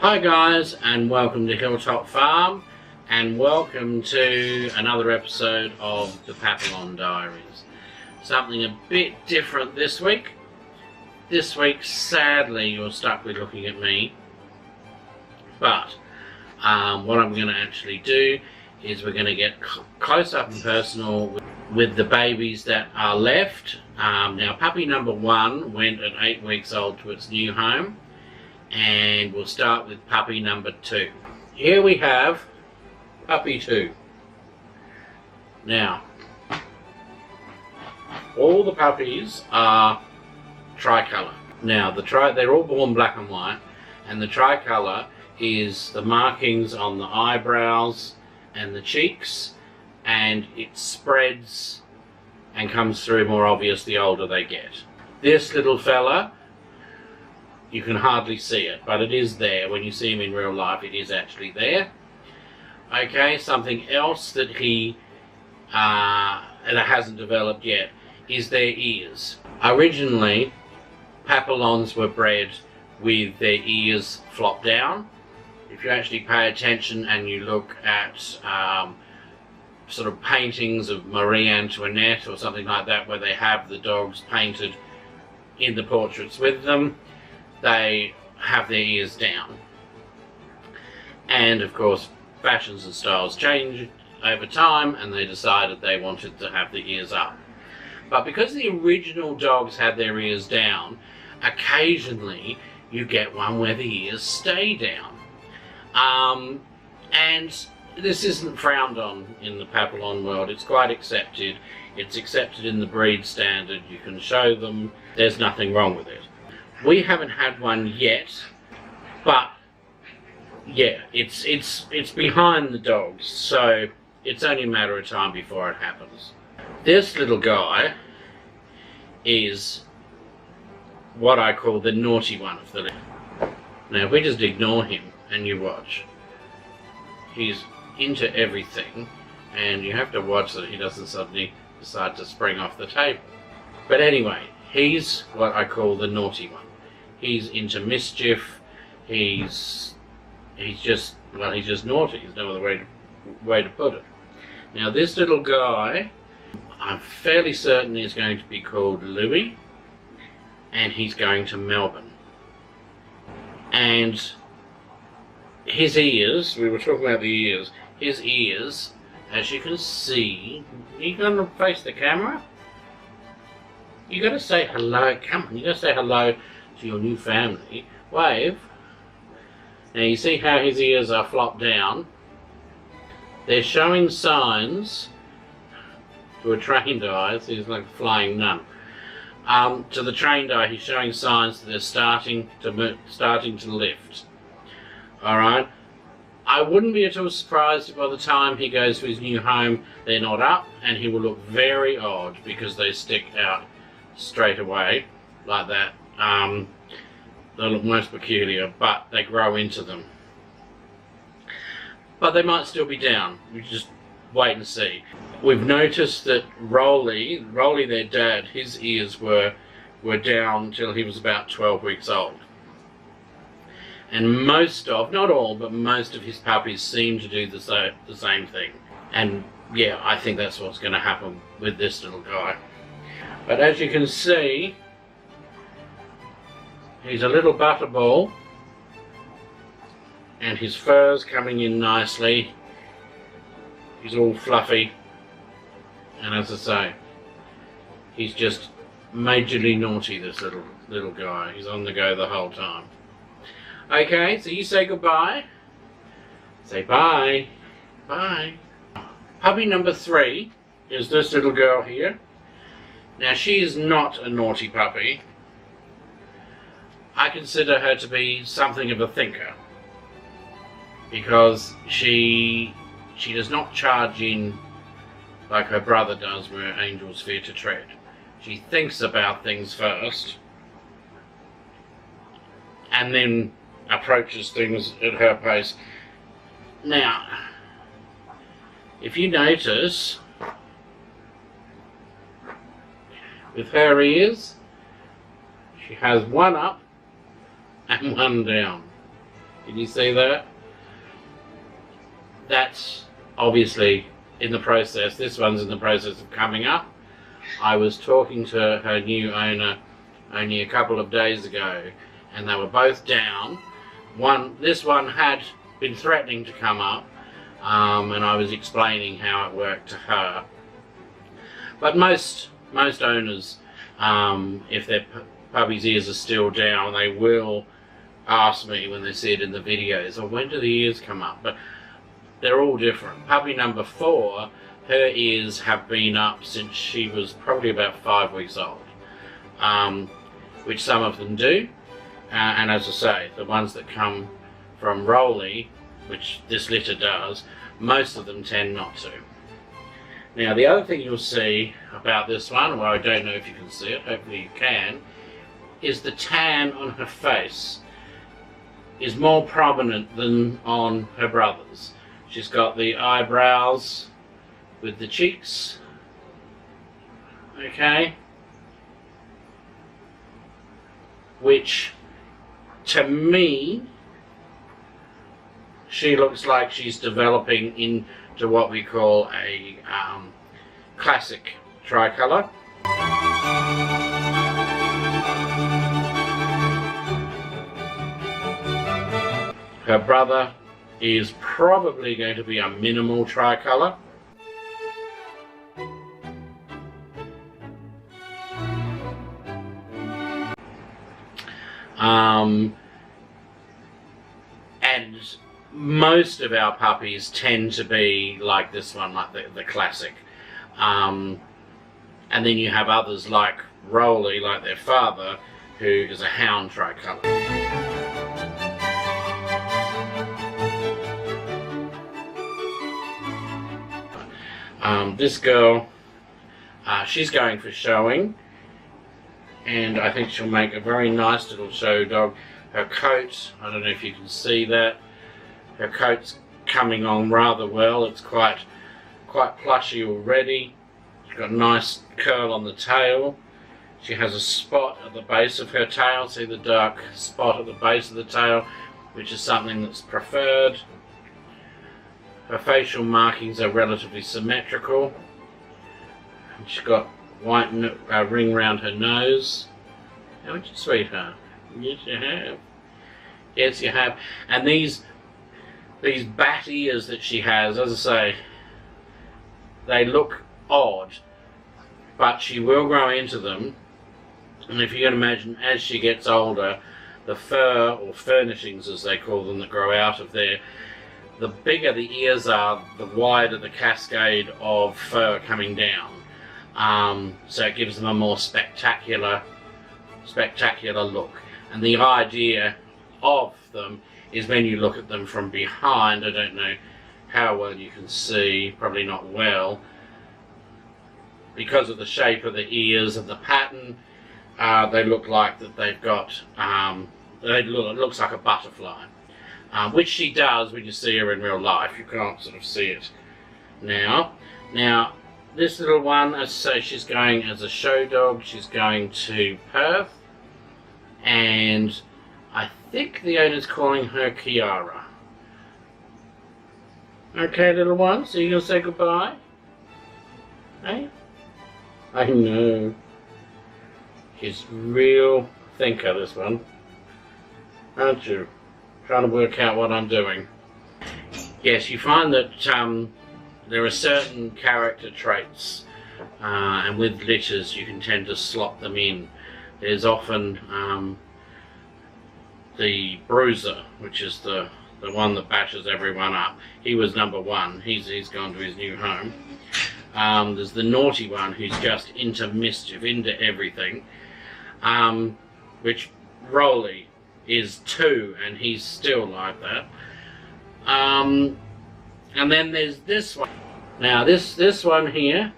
Hi guys, and welcome to Hilltop Farm, and welcome to another episode of the Papillon Diaries. Something a bit different this week. This week, sadly, you're stuck with looking at me, but what I'm going to actually do is we're going to get close up and personal with the babies that are left. Now, puppy number 1 went at 8 weeks old to its new home, and we'll start with puppy number 2. Here we have puppy 2. Now, all the puppies are tricolour. Now, they're all born black and white, and the tricolour is the markings on the eyebrows and the cheeks, and it spreads and comes through more obvious the older they get. This little fella, you can hardly see it, but it is there. When you see him in real life, it is actually there. Okay, something else that that hasn't developed yet is their ears. Originally, Papillons were bred with their ears flopped down. If you actually pay attention and you look at sort of paintings of Marie Antoinette or something like that, where they have the dogs painted in the portraits with them, they have their ears down. And of course, fashions and styles change over time, and they decided they wanted to have the ears up. But because the original dogs had their ears down, occasionally you get one where the ears stay down. And this isn't frowned on in the Papillon world. It's quite accepted. It's accepted in the breed standard. You can show them. There's nothing wrong with it. We haven't had one yet, but yeah, it's behind the dogs, so it's only a matter of time before it happens. This little guy is what I call the naughty one of the list. Now, if we just ignore him and you watch, he's into everything, and you have to watch that he doesn't suddenly decide to spring off the table. But anyway, he's what I call the naughty one. He's into mischief. He's just naughty. There's no other way to put it. Now, this little guy, I'm fairly certain is going to be called Louis, and he's going to Melbourne. And his ears, we were talking about the ears, his ears, as you can see, are you going to face the camera? You got to say hello. Come on, you got to say hello to your new family. Wave. Now you see how his ears are flopped down. They're showing signs to a trained eye. So he's like a flying nun. To the trained eye, he's showing signs that they're starting to lift. All right. I wouldn't be at all surprised if by the time he goes to his new home they're not up, and he will look very odd because they stick out straight away like that. They look most peculiar, but they grow into them. But they might still be down. We just wait and see. We've noticed that Rolly, their dad, his ears were down till he was about 12 weeks old. And most of, not all, but most of his puppies seem to do the same thing. And yeah, I think that's what's going to happen with this little guy. But as you can see, he's a little butterball, and his fur's coming in nicely. He's all fluffy, and as I say, he's just majorly naughty, this little guy. He's on the go the whole time. Okay, so you say goodbye. Say bye. Bye. Puppy number 3 is this little girl here. Now, she is not a naughty puppy. I consider her to be something of a thinker, because she does not charge in like her brother does, where angels fear to tread. She thinks about things first, and then approaches things at her pace. Now, if you notice, with her ears, she has one up and one down. Can you see that? That's obviously in the process. This one's in the process of coming up. I was talking to her new owner only a couple of days ago, and they were both down. This one had been threatening to come up, and I was explaining how it worked to her. But most owners, if their puppy's ears are still down, they will ask me when they see it in the videos, "Oh, when do the ears come up?" But they're all different. Puppy number 4, her ears have been up since she was probably about 5 weeks old, which some of them do. And as I say, the ones that come from Rolly, which this litter does, most of them tend not to. Now, the other thing you'll see about this one, well, I don't know if you can see it, hopefully you can, is the tan on her face is more prominent than on her brother's. She's got the eyebrows with the cheeks, okay, which to me, she looks like she's developing into what we call a classic tricolour. Her brother is probably going to be a minimal tricolour. And most of our puppies tend to be like this one, like the classic. And then you have others like Rolly, like their father, who is a hound tricolour. This girl, she's going for showing, and I think she'll make a very nice little show dog. Her coat, I don't know if you can see that, her coat's coming on rather well. It's quite plushy already. She's got a nice curl on the tail. She has a spot at the base of her tail, see the dark spot at the base of the tail, which is something that's preferred. Her facial markings are relatively symmetrical. She's got white ring around her nose. Haven't you, sweetheart? Yes, you have. Yes, you have. And these bat ears that she has, as I say, they look odd, but she will grow into them. And if you can imagine, as she gets older, the fur, or furnishings as they call them, that grow out of there, the bigger the ears are, the wider the cascade of fur coming down. So it gives them a more spectacular look. And the idea of them is when you look at them from behind, I don't know how well you can see, probably not well, because of the shape of the ears and the pattern, they look like that they've got, it looks like a butterfly. Which she does when you see her in real life. You can't sort of see it now. Now, this little one, as I say, she's going as a show dog. She's going to Perth, and I think the owner's calling her Kiara. Okay, little one, so you're going to say goodbye? Hey? I know. She's a real thinker, this one. Aren't you? Trying to work out what I'm doing. Yes, you find that there are certain character traits, and with litters you can tend to slot them in. There's often the bruiser, which is the one that bashes everyone up. He was number 1. He's gone to his new home. There's the naughty one who's just into mischief, into everything, which Rolly is 2, and he's still like that. And then there's this one. Now this one here,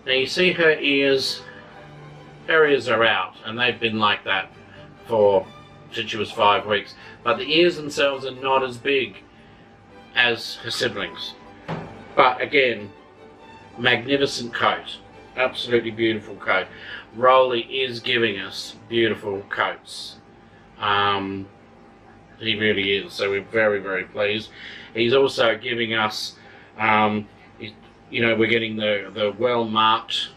now you see her ears are out, and they've been like that since she was 5 weeks, but the ears themselves are not as big as her siblings. But again, magnificent coat, absolutely beautiful coat. Rolly is giving us beautiful coats. He really is. So we're very, very pleased. He's also giving us, you know, we're getting the well-marked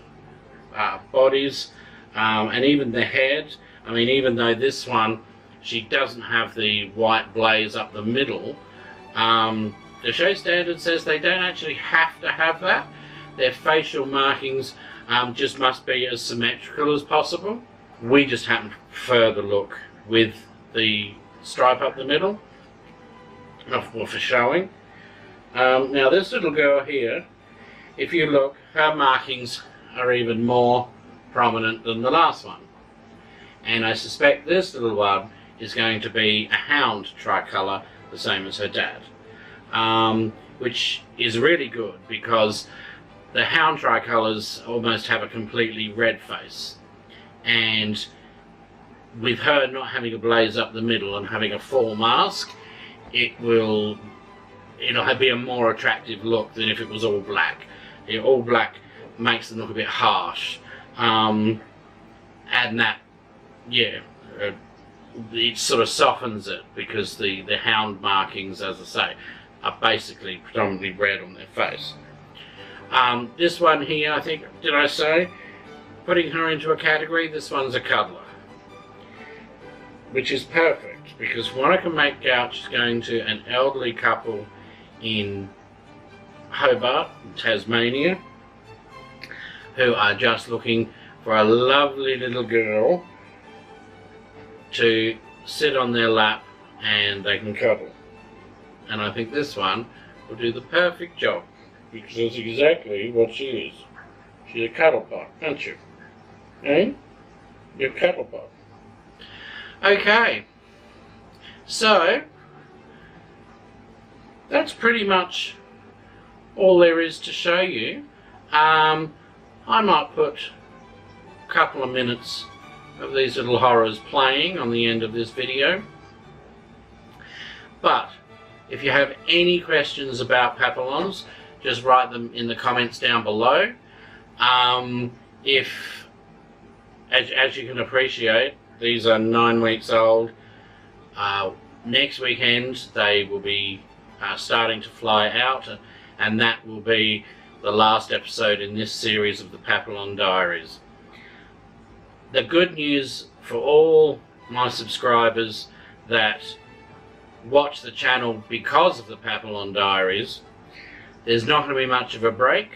bodies, and even the head. I mean, even though this one, she doesn't have the white blaze up the middle, the show standard says they don't actually have to have that. Their facial markings just must be as symmetrical as possible. We just happen to prefer the look with the stripe up the middle, or for showing. Now this little girl here, if you look, her markings are even more prominent than the last one. And I suspect this little one is going to be a hound tricolour, the same as her dad. Which is really good, because the hound tricolours almost have a completely red face. And with her not having a blaze up the middle and having a full mask, it'll be a more attractive look than if it was all black. All black makes them look a bit harsh, and that, yeah, it sort of softens it, because the hound markings, as I say, are basically predominantly red on their face. This one here, I think, did I say, putting her into a category, this one's a cuddler, which is perfect, because what I can make out, she's going to an elderly couple in Hobart, Tasmania, who are just looking for a lovely little girl to sit on their lap and they can cuddle. And I think this one will do the perfect job, because that's exactly what she is. She's a cuddle pot, aren't you? Eh? You're a cuddle pot. Okay, so that's pretty much all there is to show you. I might put a couple of minutes of these little horrors playing on the end of this video. But if you have any questions about Papillons, just write them in the comments down below. As you can appreciate, these are 9 weeks old. Next weekend they will be starting to fly out, and that will be the last episode in this series of the Papillon Diaries. The good news for all my subscribers that watch the channel because of the Papillon Diaries, there's not going to be much of a break.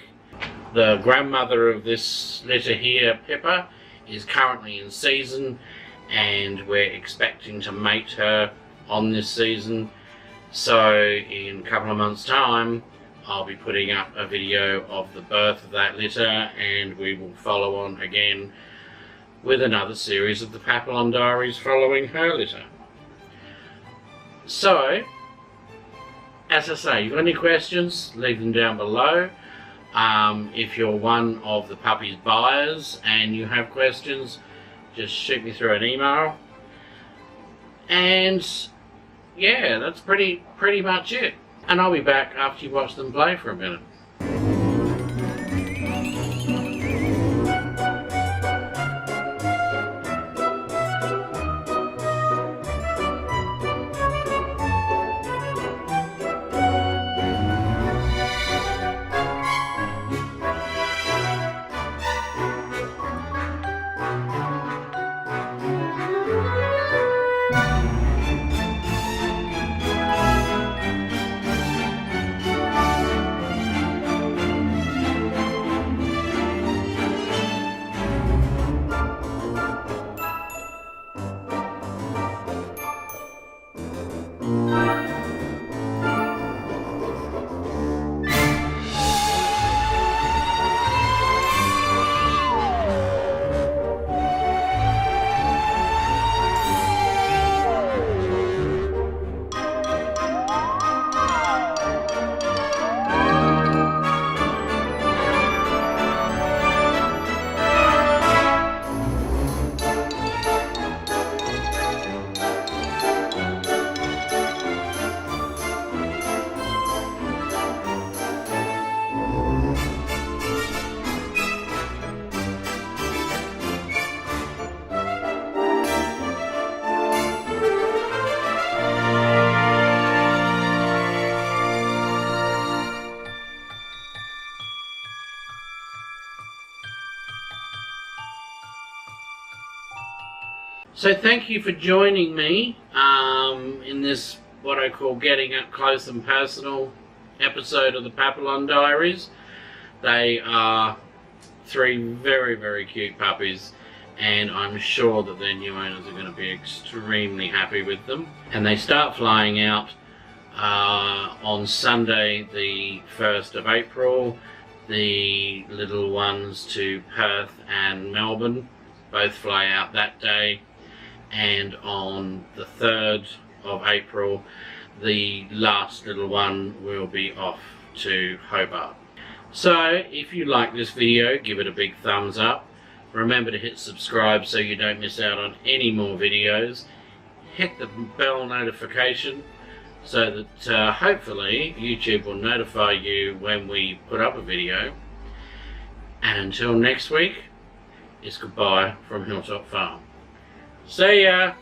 The grandmother of this litter here, Pippa, is currently in season, and we're expecting to mate her on this season. So in a couple of months' time, I'll be putting up a video of the birth of that litter, and we will follow on again with another series of the Papillon Diaries following her litter. So, as I say, if you've got any questions, leave them down below. If you're one of the puppy's buyers and you have questions, just shoot me through an email. And yeah, that's pretty much it. And I'll be back after you watch them play for a minute. So thank you for joining me in this, what I call getting up close and personal episode of the Papillon Diaries. They are 3 very, very cute puppies, and I'm sure that their new owners are going to be extremely happy with them. And they start flying out on Sunday the 1st of April. The little ones to Perth and Melbourne both fly out that day, and on the 3rd of April the last little one will be off to Hobart. So if you like this video, give it a big thumbs up. Remember to hit subscribe so you don't miss out on any more videos. Hit the bell notification so that hopefully YouTube will notify you when we put up a video. And until next week, it's goodbye from Hilltop Farm. See ya!